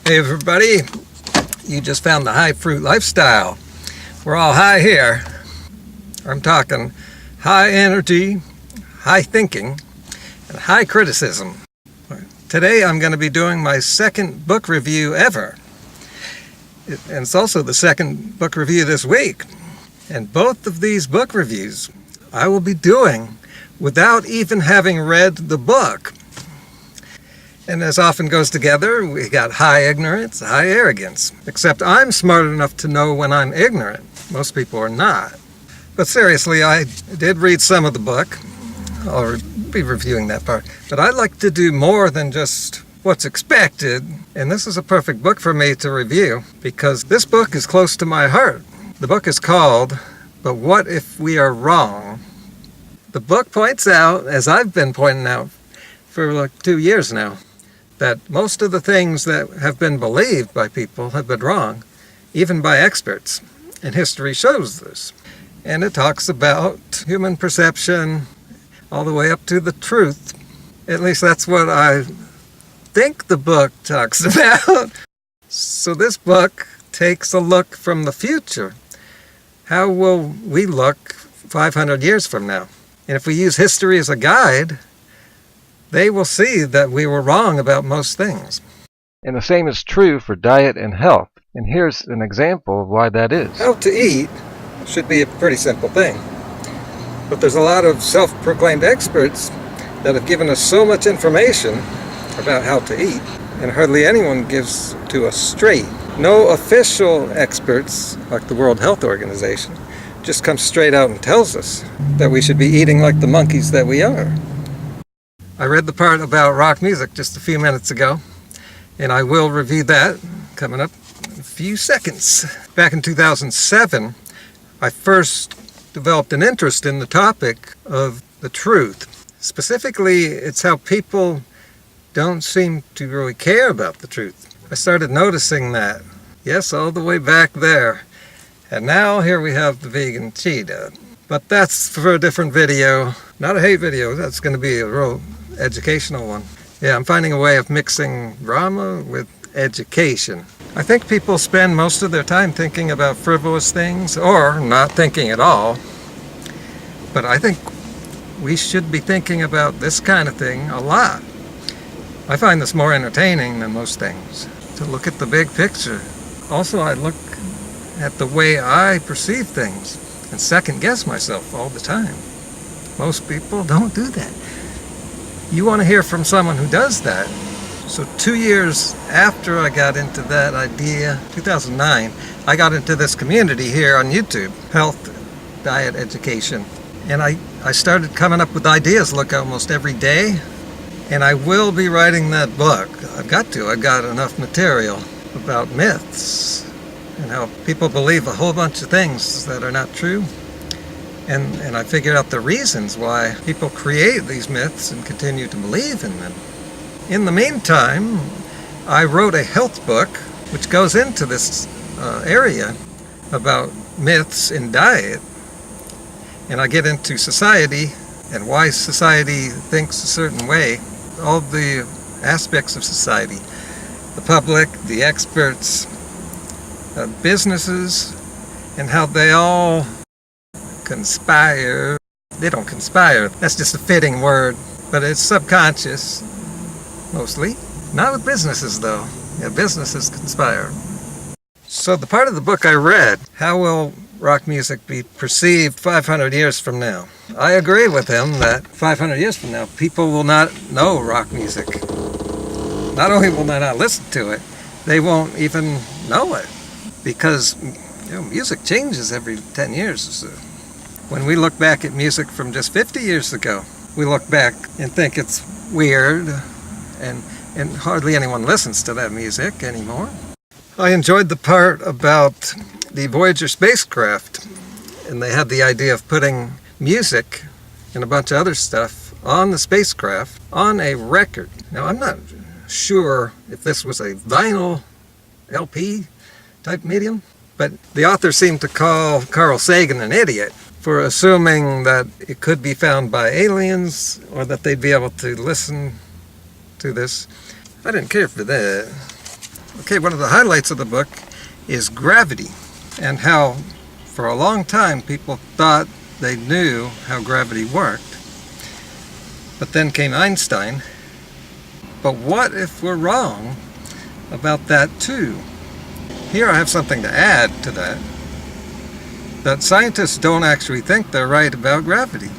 Hey everybody, you just found the high fruit lifestyle. We're all high here. I'm talking high energy, high thinking, and high criticism. Today I'm going to be doing my second book review ever. And it's also the second book review this week. And both of these book reviews I will be doing without even having read the book. And as often goes together, we got high ignorance, high arrogance. Except I'm smart enough to know when I'm ignorant. Most people are not. But seriously, I did read some of the book. I'll be reviewing that part. But I like to do more than just what's expected. And this is a perfect book for me to review because this book is close to my heart. The book is called, But What If We Are Wrong? The book points out, as I've been pointing out for like 2 years now, that most of the things that have been believed by people have been wrong, even by experts. And history shows this. And it talks about human perception all the way up to the truth. At least that's what I think the book talks about. So this book takes a look from the future. How will we look 500 years from now? And if we use history as a guide, they will see that we were wrong about most things. And the same is true for diet and health. And here's an example of why that is. How to eat should be a pretty simple thing. But there's a lot of self-proclaimed experts that have given us so much information about how to eat, and hardly anyone gives to us straight. No official experts, like the World Health Organization, just comes straight out and tells us that we should be eating like the monkeys that we are. I read the part about rock music just a few minutes ago, and I will review that coming up in a few seconds. Back in 2007, I first developed an interest in the topic of the truth. Specifically, it's how people don't seem to really care about the truth. I started noticing that, yes, all the way back there. And now here we have the vegan cheetah. But that's for a different video, not a hate video. That's going to be a real educational one. Yeah, I'm finding a way of mixing drama with education. I think people spend most of their time thinking about frivolous things or not thinking at all. But I think we should be thinking about this kind of thing a lot. I find this more entertaining than most things, to look at the big picture. Also, I look at the way I perceive things and second guess myself all the time. Most people don't do that. You want to hear from someone who does that. So 2 years after I got into that idea, 2009, I got into this community here on YouTube, health, diet, education. And I started coming up with ideas like almost every day. And I will be writing that book. I've got enough material about myths and how people believe a whole bunch of things that are not true. And I figured out the reasons why people create these myths and continue to believe in them. In the meantime, I wrote a health book which goes into this area about myths in diet. And I get into society and why society thinks a certain way, all the aspects of society, the public, the experts, businesses, and how they all conspire. They don't conspire, that's just a fitting word, but it's subconscious, mostly. Not with businesses though. Yeah, businesses conspire. So the part of the book I read, how will rock music be perceived 500 years from now? I agree with him that 500 years from now, people will not know rock music. Not only will they not listen to it, they won't even know it. Because music changes every 10 years or so. When we look back at music from just 50 years ago, we look back and think it's weird, and hardly anyone listens to that music anymore. I enjoyed the part about the Voyager spacecraft, and they had the idea of putting music and a bunch of other stuff on the spacecraft on a record. Now, I'm not sure if this was a vinyl LP type medium, but the author seemed to call Carl Sagan an idiot for assuming that it could be found by aliens or that they'd be able to listen to this. I didn't care for that. Okay, one of the highlights of the book is gravity, and how for a long time people thought they knew how gravity worked. But then came Einstein. But what if we're wrong about that too? Here I have something to add to that. That scientists don't actually think they're right about gravity.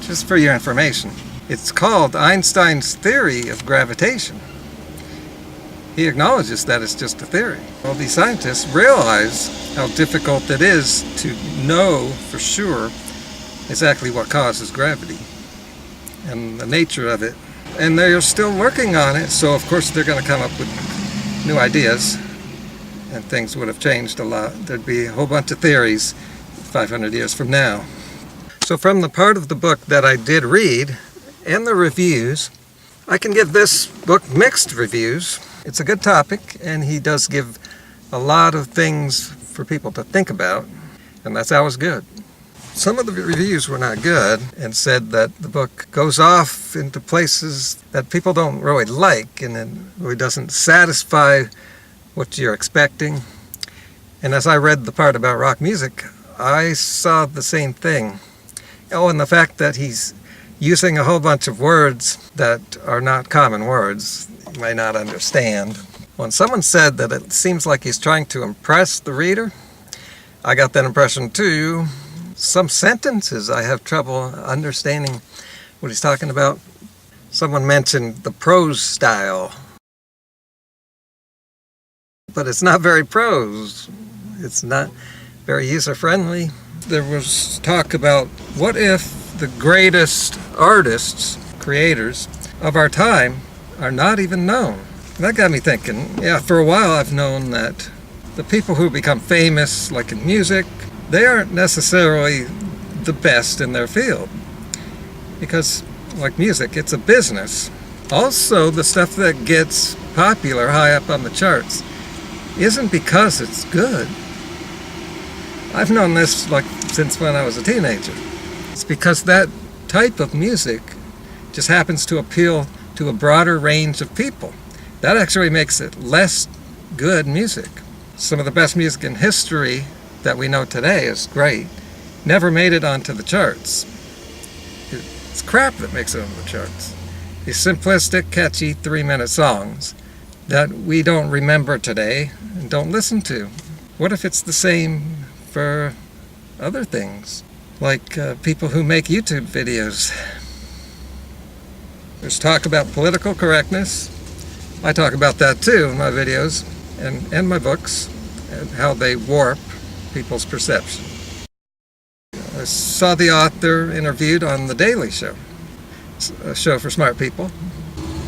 Just for your information. It's called Einstein's theory of gravitation. He acknowledges that it's just a theory. Well, these scientists realize how difficult it is to know for sure exactly what causes gravity and the nature of it. And they're still working on it, so of course they're going to come up with new ideas, and things would have changed a lot. There'd be a whole bunch of theories 500 years from now. So from the part of the book that I did read, and the reviews, I can give this book mixed reviews. It's a good topic, and he does give a lot of things for people to think about, and that's always good. Some of the reviews were not good and said that the book goes off into places that people don't really like, and it really doesn't satisfy what you're expecting. And as I read the part about rock music, I saw the same thing. Oh, and the fact that he's using a whole bunch of words that are not common words you may not understand. When someone said that it seems like he's trying to impress the reader, I got that impression too. Some sentences I have trouble understanding what he's talking about. Someone mentioned the prose style, but it's not very prose. It's not very user-friendly. There was talk about what if the greatest artists, creators of our time are not even known. That got me thinking. Yeah, for a while I've known that the people who become famous, like in music, they aren't necessarily the best in their field. Because, like music, it's a business. Also, the stuff that gets popular high up on the charts isn't because it's good. I've known this since when I was a teenager. It's because that type of music just happens to appeal to a broader range of people. That actually makes it less good music. Some of the best music in history that we know today is great. Never made it onto the charts. It's crap that makes it onto the charts. These simplistic, catchy 3-minute songs that we don't remember today and don't listen to. What if it's the same for other things? Like people who make YouTube videos. There's talk about political correctness. I talk about that too in my videos and my books, and how they warp people's perception. I saw the author interviewed on The Daily Show. It's a show for smart people.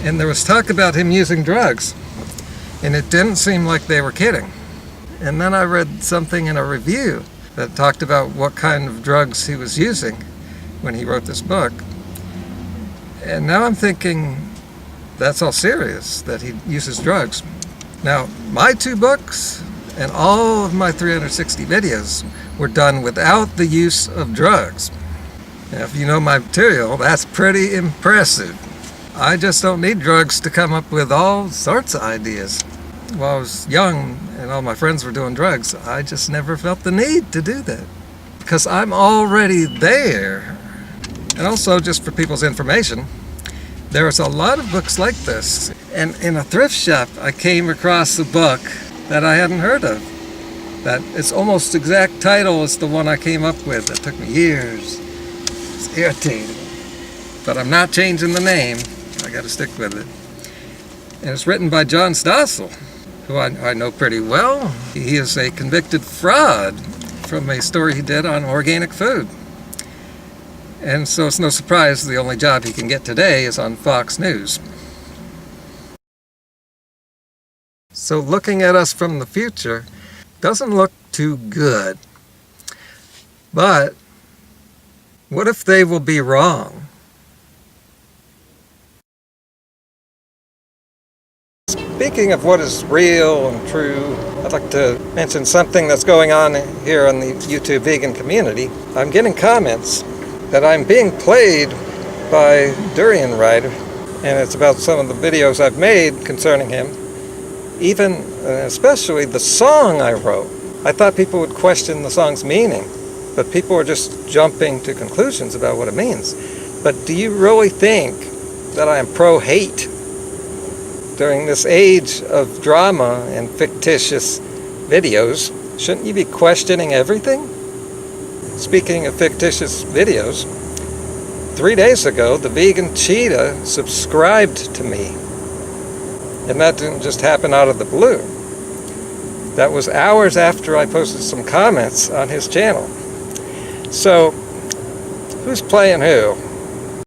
And there was talk about him using drugs. And it didn't seem like they were kidding. And then I read something in a review that talked about what kind of drugs he was using when he wrote this book. And now I'm thinking that's all serious, that he uses drugs. Now, my 2 books and all of my 360 videos were done without the use of drugs. Now, if you know my material, that's pretty impressive. I just don't need drugs to come up with all sorts of ideas. While I was young and all my friends were doing drugs, I just never felt the need to do that. Because I'm already there. And also, just for people's information, there's a lot of books like this. And in a thrift shop, I came across a book that I hadn't heard of. That its almost exact title is the one I came up with. It took me years. It's irritating. But I'm not changing the name. I got to stick with it. And it's written by John Stossel, who I know pretty well. He is a convicted fraud from a story he did on organic food. And so it's no surprise the only job he can get today is on Fox News. So looking at us from the future doesn't look too good. But what if they will be wrong? Speaking of what is real and true, I'd like to mention something that's going on here in the YouTube vegan community. I'm getting comments that I'm being played by Durianrider, and it's about some of the videos I've made concerning him. even especially the song I wrote. I thought people would question the song's meaning, but people are just jumping to conclusions about what it means. But do you really think that I am pro-hate? During this age of drama and fictitious videos, shouldn't you be questioning everything? Speaking of fictitious videos, 3 days ago, the vegan cheetah subscribed to me. And that didn't just happen out of the blue. That was hours after I posted some comments on his channel. So, who's playing who?